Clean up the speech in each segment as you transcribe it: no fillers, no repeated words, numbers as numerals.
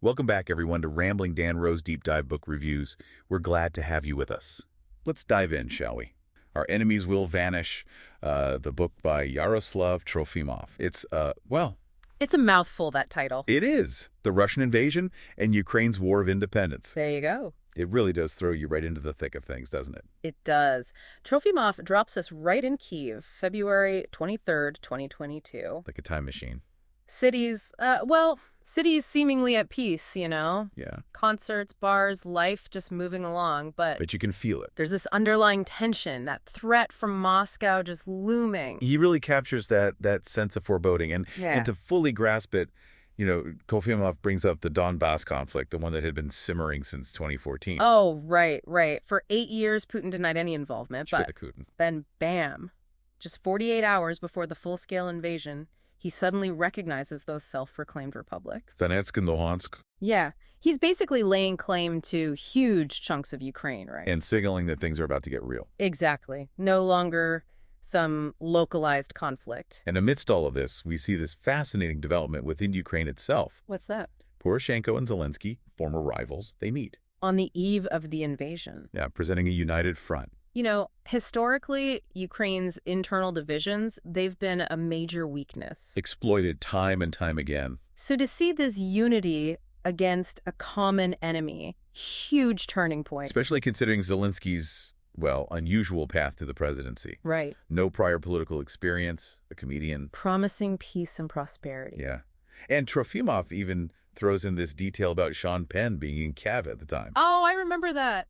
Welcome back, everyone, to Rambling Dan Rose Deep Dive Book Reviews. We're glad to have you with us. Let's dive in, shall we? Our Enemies Will Vanish, the book by Yaroslav Trofimov. It's a mouthful, that title. It is. The Russian invasion and Ukraine's war of independence. There you go. It really does throw you right into the thick of things, doesn't it? It does. Trofimov drops us right in Kyiv, February 23rd, 2022. Like a time machine. Cities seemingly at peace, you know? Yeah. Concerts, bars, life just moving along, But you can feel it. there's this underlying tension, that threat from Moscow just looming. He really captures that sense of foreboding. And to fully grasp it, Trofimov brings up the Donbass conflict, the one that had been simmering since 2014. Oh, right. For 8 years, Putin denied any involvement, but Putin. then bam, just 48 hours before the full-scale invasion, he suddenly recognizes those self-proclaimed republics. Donetsk and Luhansk. Yeah, he's basically laying claim to huge chunks of Ukraine, right? And signaling that things are about to get real. Exactly. No longer some localized conflict. And amidst all of this, we see this fascinating development within Ukraine itself. What's that? Poroshenko and Zelensky, former rivals, they meet. On the eve of the invasion. Yeah, presenting a united front. You know, historically, Ukraine's internal divisions, they've been a major weakness. Exploited time and time again. So to see this unity against a common enemy, huge turning point. Especially considering Zelensky's, unusual path to the presidency. Right. No prior political experience, a comedian. Promising peace and prosperity. Yeah. And Trofimov even throws in this detail about Sean Penn being in Kiev at the time. Oh, I remember that.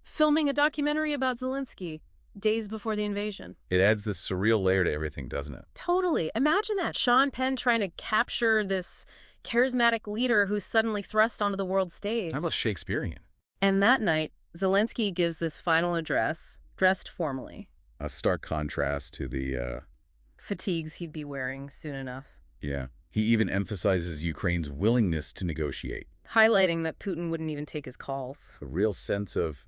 Filming a documentary about Zelensky days before the invasion. It adds this surreal layer to everything, doesn't it? Totally. Imagine that. Sean Penn trying to capture this charismatic leader who's suddenly thrust onto the world stage. Almost Shakespearean. And that night, Zelensky gives this final address, dressed formally. A stark contrast to the, fatigues he'd be wearing soon enough. Yeah. He even emphasizes Ukraine's willingness to negotiate. Highlighting that Putin wouldn't even take his calls. A real sense of,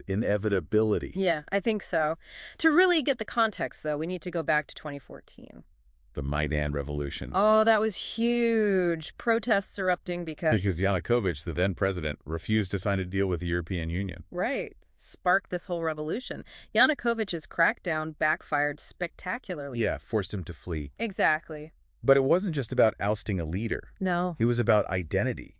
inevitability. Yeah, I think so. To really get the context, though, we need to go back to 2014. The Maidan Revolution. Oh, that was huge. Protests erupting because Yanukovych, the then president, refused to sign a deal with the European Union. Right. Sparked this whole revolution. Yanukovych's crackdown backfired spectacularly. Yeah, forced him to flee. Exactly. But it wasn't just about ousting a leader. No. It was about identity.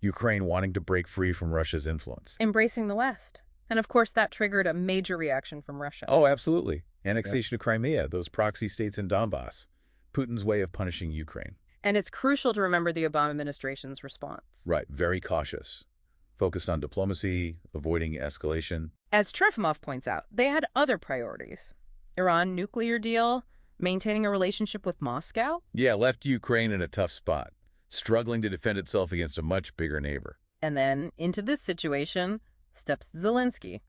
Ukraine wanting to break free from Russia's influence. Embracing the West. And of course, that triggered a major reaction from Russia. Oh, absolutely. Annexation of Crimea, those proxy states in Donbass. Putin's way of punishing Ukraine. And it's crucial to remember the Obama administration's response. Right, very cautious. Focused on diplomacy, avoiding escalation. As Trofimov points out, they had other priorities. Iran nuclear deal, maintaining a relationship with Moscow. Yeah, left Ukraine in a tough spot, struggling to defend itself against a much bigger neighbor. And then, into this situation, steps Zelensky.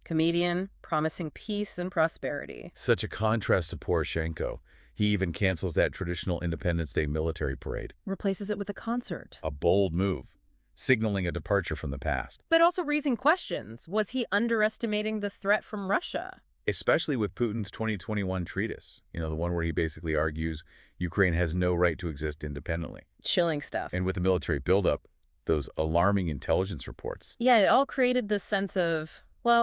Comedian, promising peace and prosperity. Such a contrast to Poroshenko. He even cancels that traditional Independence Day military parade. Replaces it with a concert. A bold move, signaling a departure from the past. But also raising questions. Was he underestimating the threat from Russia? Especially with Putin's 2021 treatise, the one where he basically argues Ukraine has no right to exist independently. Chilling stuff. And with the military buildup, those alarming intelligence reports. Yeah, it all created this sense of,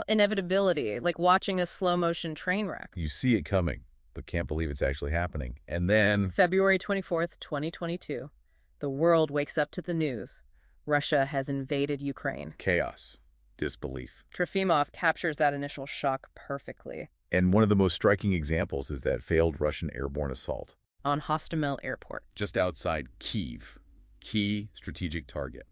inevitability, like watching a slow-motion train wreck. You see it coming, but can't believe it's actually happening. And then February 24th, 2022, the world wakes up to the news. Russia has invaded Ukraine. Chaos. Disbelief. Trofimov captures that initial shock perfectly. And one of the most striking examples is that failed Russian airborne assault. On Hostomel Airport. Just outside Kyiv. Key strategic target.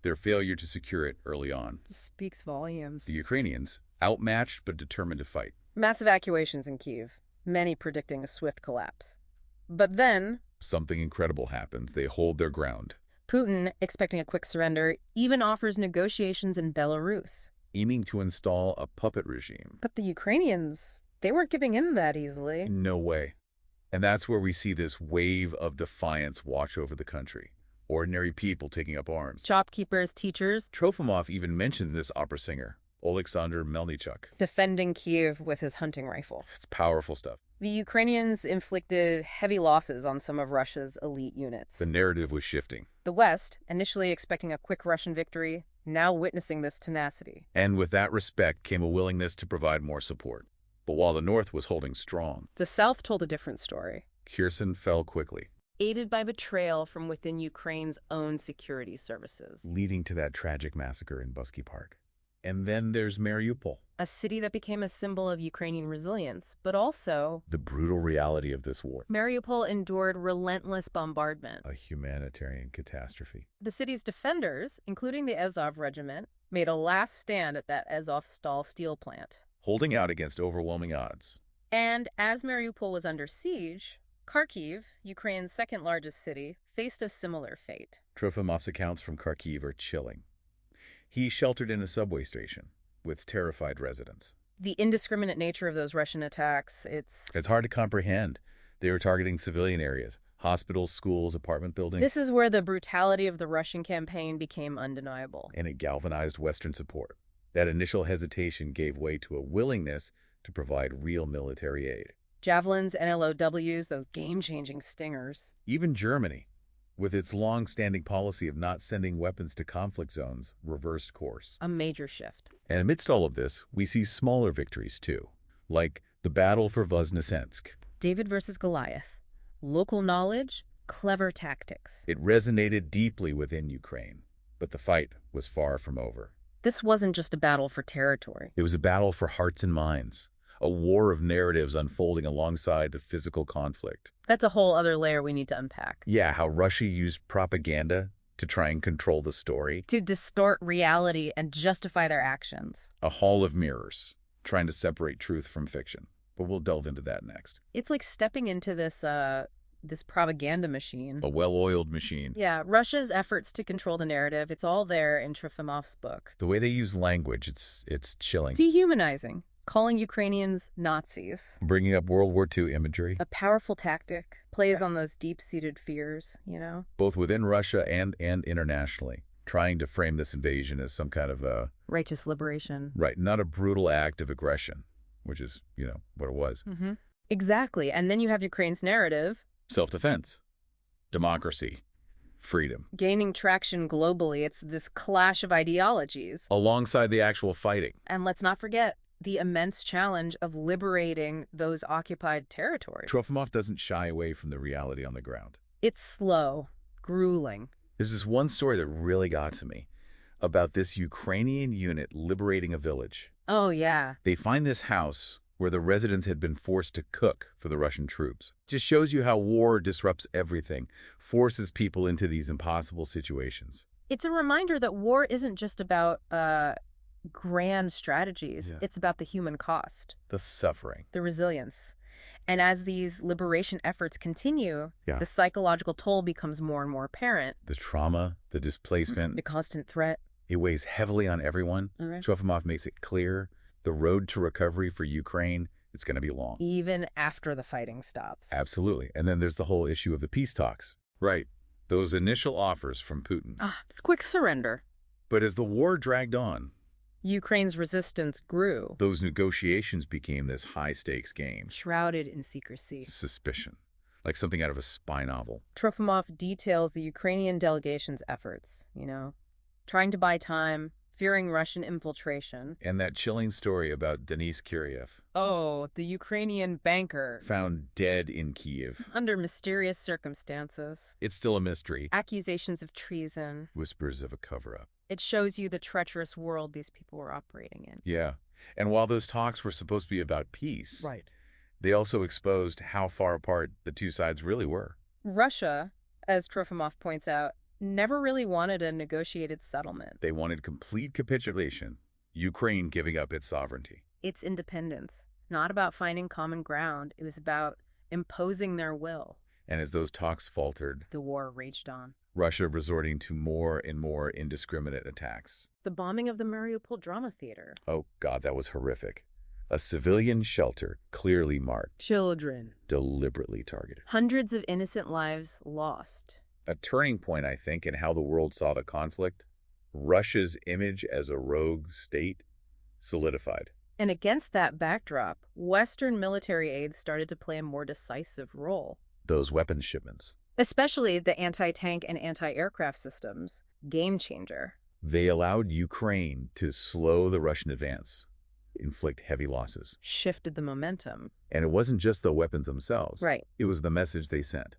Their failure to secure it early on. Speaks volumes. The Ukrainians, outmatched but determined to fight. Mass evacuations in Kyiv. Many predicting a swift collapse. But then something incredible happens. They hold their ground. Putin, expecting a quick surrender, even offers negotiations in Belarus. Aiming to install a puppet regime. But the Ukrainians, they weren't giving in that easily. No way. And that's where we see this wave of defiance wash over the country. Ordinary people taking up arms. Shopkeepers, teachers. Trofimov even mentioned this opera singer, Oleksandr Melnichuk. Defending Kyiv with his hunting rifle. It's powerful stuff. The Ukrainians inflicted heavy losses on some of Russia's elite units. The narrative was shifting. The West, initially expecting a quick Russian victory, now witnessing this tenacity. And with that respect came a willingness to provide more support. But while the North was holding strong, The South told a different story. Kherson fell quickly, Aided by betrayal from within Ukraine's own security services. leading to that tragic massacre in Busky Park. And then there's Mariupol. A city that became a symbol of Ukrainian resilience, but also The brutal reality of this war. Mariupol endured relentless bombardment. A humanitarian catastrophe. The city's defenders, including the Azov regiment, made a last stand at that Azovstal steel plant. Holding out against overwhelming odds. And as Mariupol was under siege, Kharkiv, Ukraine's second largest city, faced a similar fate. Trofimov's accounts from Kharkiv are chilling. He sheltered in a subway station with terrified residents. The indiscriminate nature of those Russian attacks, it's Hard to comprehend. They were targeting civilian areas, hospitals, schools, apartment buildings. This is where the brutality of the Russian campaign became undeniable. And it galvanized Western support. That initial hesitation gave way to a willingness to provide real military aid. Javelins, NLOWs, those game-changing stingers. Even Germany, with its long-standing policy of not sending weapons to conflict zones, reversed course. A major shift. And amidst all of this, we see smaller victories too, like the battle for Voznesensk. David versus Goliath. Local knowledge, clever tactics. It resonated deeply within Ukraine, but the fight was far from over. This wasn't just a battle for territory. It was a battle for hearts and minds, a war of narratives unfolding alongside the physical conflict. That's a whole other layer we need to unpack. Yeah, how Russia used propaganda to try and control the story. To distort reality and justify their actions. A hall of mirrors, trying to separate truth from fiction. But we'll delve into that next. It's like stepping into this propaganda machine. A well-oiled machine. Yeah, Russia's efforts to control the narrative, it's all there in Trofimov's book. The way they use language, it's chilling. Dehumanizing. Calling Ukrainians Nazis. Bringing up World War II imagery. A powerful tactic. Plays on those deep-seated fears, you know? Both within Russia and internationally. Trying to frame this invasion as some kind of a... righteous liberation. Right, not a brutal act of aggression, which is, what it was. Mm-hmm. Exactly. And then you have Ukraine's narrative. Self-defense. Democracy. Freedom. Gaining traction globally. It's this clash of ideologies. Alongside the actual fighting. And let's not forget the immense challenge of liberating those occupied territories. Trofimov doesn't shy away from the reality on the ground. It's slow, grueling. There's this one story that really got to me about this Ukrainian unit liberating a village. Oh, yeah. They find this house where the residents had been forced to cook for the Russian troops. Just shows you how war disrupts everything, forces people into these impossible situations. It's a reminder that war isn't just about grand strategies. Yeah. It's about the human cost. The suffering. The resilience. And as these liberation efforts continue, Yeah. the psychological toll becomes more and more apparent. The trauma, the displacement. The constant threat. It weighs heavily on everyone. Okay. Trofimov makes it clear the road to recovery for Ukraine, it's going to be long. Even after the fighting stops. Absolutely. And then there's the whole issue of the peace talks. Right. Those initial offers from Putin. Quick surrender. But as the war dragged on, Ukraine's resistance grew. those negotiations became this high-stakes game. Shrouded in secrecy. Suspicion. Like something out of a spy novel. Trofimov details the Ukrainian delegation's efforts, trying to buy time, fearing Russian infiltration. And that chilling story about Denis Kiryev, Oh, the Ukrainian banker. found dead in Kiev. Under mysterious circumstances. It's still a mystery. Accusations of treason. Whispers of a cover-up. It shows you the treacherous world these people were operating in. Yeah. And while those talks were supposed to be about peace, Right. they also exposed how far apart the two sides really were. Russia, as Trofimov points out, never really wanted a negotiated settlement. They wanted complete capitulation, Ukraine giving up its sovereignty. Its independence. Not about finding common ground. It was about imposing their will. And as those talks faltered, The war raged on. Russia resorting to more and more indiscriminate attacks. The bombing of the Mariupol drama theater. Oh, God, that was horrific. A civilian shelter clearly marked, Children. deliberately targeted. Hundreds of innocent lives lost. A turning point, I think, in how the world saw the conflict. Russia's image as a rogue state solidified. And against that backdrop, Western military aids started to play a more decisive role. Those weapons shipments. Especially the anti-tank and anti-aircraft systems. Game changer. They allowed Ukraine to slow the Russian advance, inflict heavy losses. Shifted the momentum. And it wasn't just the weapons themselves. Right. It was the message they sent.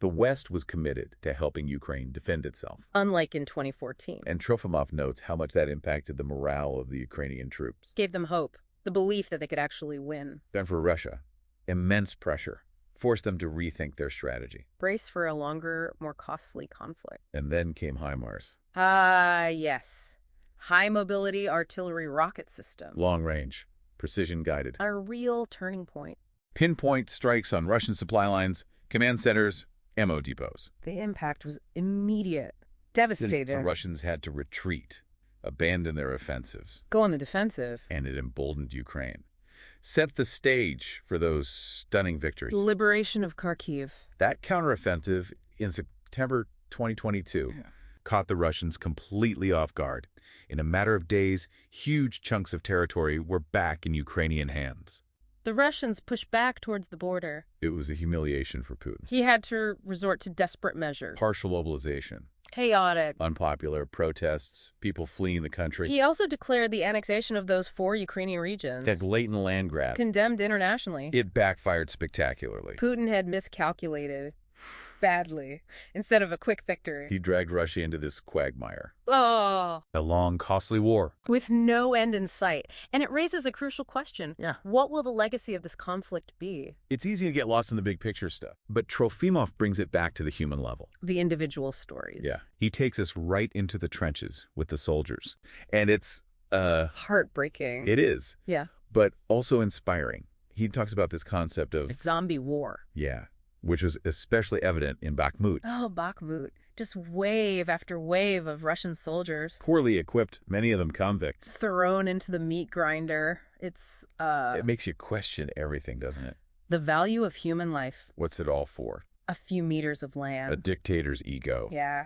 The West was committed to helping Ukraine defend itself. Unlike in 2014. And Trofimov notes how much that impacted the morale of the Ukrainian troops. Gave them hope, the belief that they could actually win. Then for Russia, immense pressure forced them to rethink their strategy. Brace for a longer, more costly conflict. And then came HIMARS. Yes. High mobility artillery rocket system. Long range, precision guided. A real turning point. Pinpoint strikes on Russian supply lines, command centers, ammo depots. The impact was immediate. Devastating. The Russians had to retreat, abandon their offensives. Go on the defensive. And it emboldened Ukraine. Set the stage for those stunning victories. Liberation of Kharkiv. That counteroffensive in September 2022 caught the Russians completely off guard. In a matter of days, huge chunks of territory were back in Ukrainian hands. The Russians pushed back towards the border. It was a humiliation for Putin. He had to resort to desperate measures. Partial mobilization. Chaotic. Unpopular protests, people fleeing the country. He also declared the annexation of those 4 Ukrainian regions. That blatant land grab. Condemned internationally. It backfired spectacularly. Putin had miscalculated badly instead of a quick victory. He dragged Russia into this quagmire. Oh. A long, costly war. With no end in sight. And it raises a crucial question. What will the legacy of this conflict be? It's easy to get lost in the big picture stuff, but Trofimov brings it back to the human level. The individual stories. He takes us right into the trenches with the soldiers. And it's heartbreaking. It is. Yeah. But also inspiring. He talks about this concept of zombie war. Which was especially evident in Bakhmut. Oh, Bakhmut. Just wave after wave of Russian soldiers. Poorly equipped, many of them convicts. Thrown into the meat grinder. It makes you question everything, doesn't it? The value of human life. What's it all for? A few meters of land. A dictator's ego. Yeah.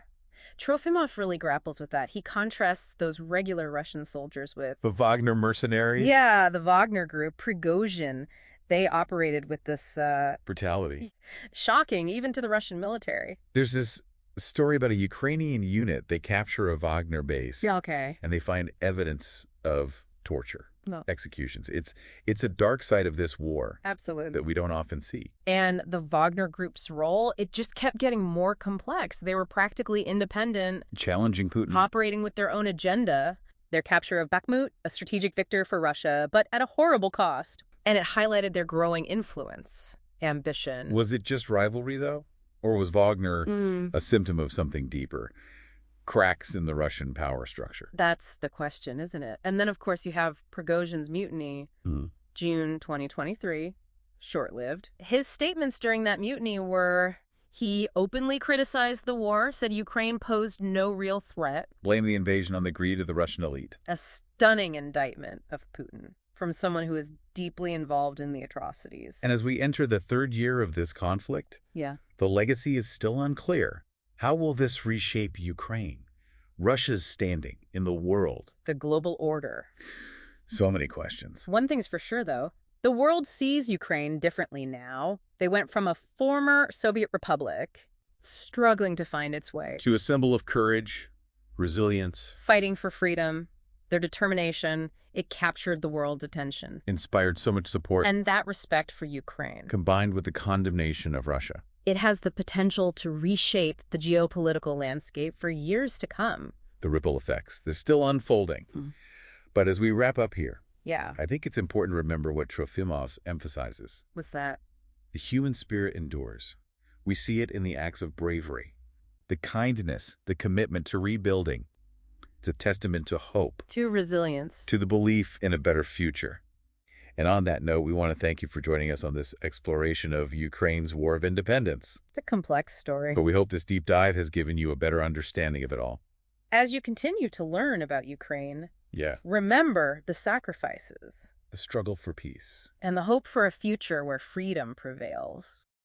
Trofimov really grapples with that. He contrasts those regular Russian soldiers with the Wagner mercenaries? Yeah, the Wagner group, Prigozhin. They operated with this brutality. Shocking, even to the Russian military. There's this story about a Ukrainian unit. They capture a Wagner base. And they find evidence of torture, executions. It's a dark side of this war. Absolutely. That we don't often see. And the Wagner group's role, it just kept getting more complex. They were practically independent. Challenging Putin. Operating with their own agenda. Their capture of Bakhmut, a strategic victory for Russia, but at a horrible cost. And it highlighted their growing influence, ambition. Was it just rivalry, though? Or was Wagner a symptom of something deeper? Cracks in the Russian power structure? That's the question, isn't it? And then, of course, you have Prigozhin's mutiny, June 2023, short-lived. His statements during that mutiny were, he openly criticized the war, said Ukraine posed no real threat. Blamed the invasion on the greed of the Russian elite. A stunning indictment of Putin. From someone who is deeply involved in the atrocities. And as we enter the 3rd year of this conflict, the legacy is still unclear. How will this reshape Ukraine? Russia's standing in the world. The global order. So many questions. One thing's for sure, though. The world sees Ukraine differently now. They went from a former Soviet republic, struggling to find its way, to a symbol of courage, resilience. Fighting for freedom, their determination. It captured the world's attention. Inspired so much support. And that respect for Ukraine. Combined with the condemnation of Russia. It has the potential to reshape the geopolitical landscape for years to come. The ripple effects, they're still unfolding. But as we wrap up here, I think it's important to remember what Trofimov emphasizes. What's that? The human spirit endures. We see it in the acts of bravery, the kindness, the commitment to rebuilding. It's a testament to hope. To resilience. To the belief in a better future. And on that note, we want to thank you for joining us on this exploration of Ukraine's War of Independence. It's a complex story. But we hope this deep dive has given you a better understanding of it all. As you continue to learn about Ukraine, remember the sacrifices. The struggle for peace. And the hope for a future where freedom prevails.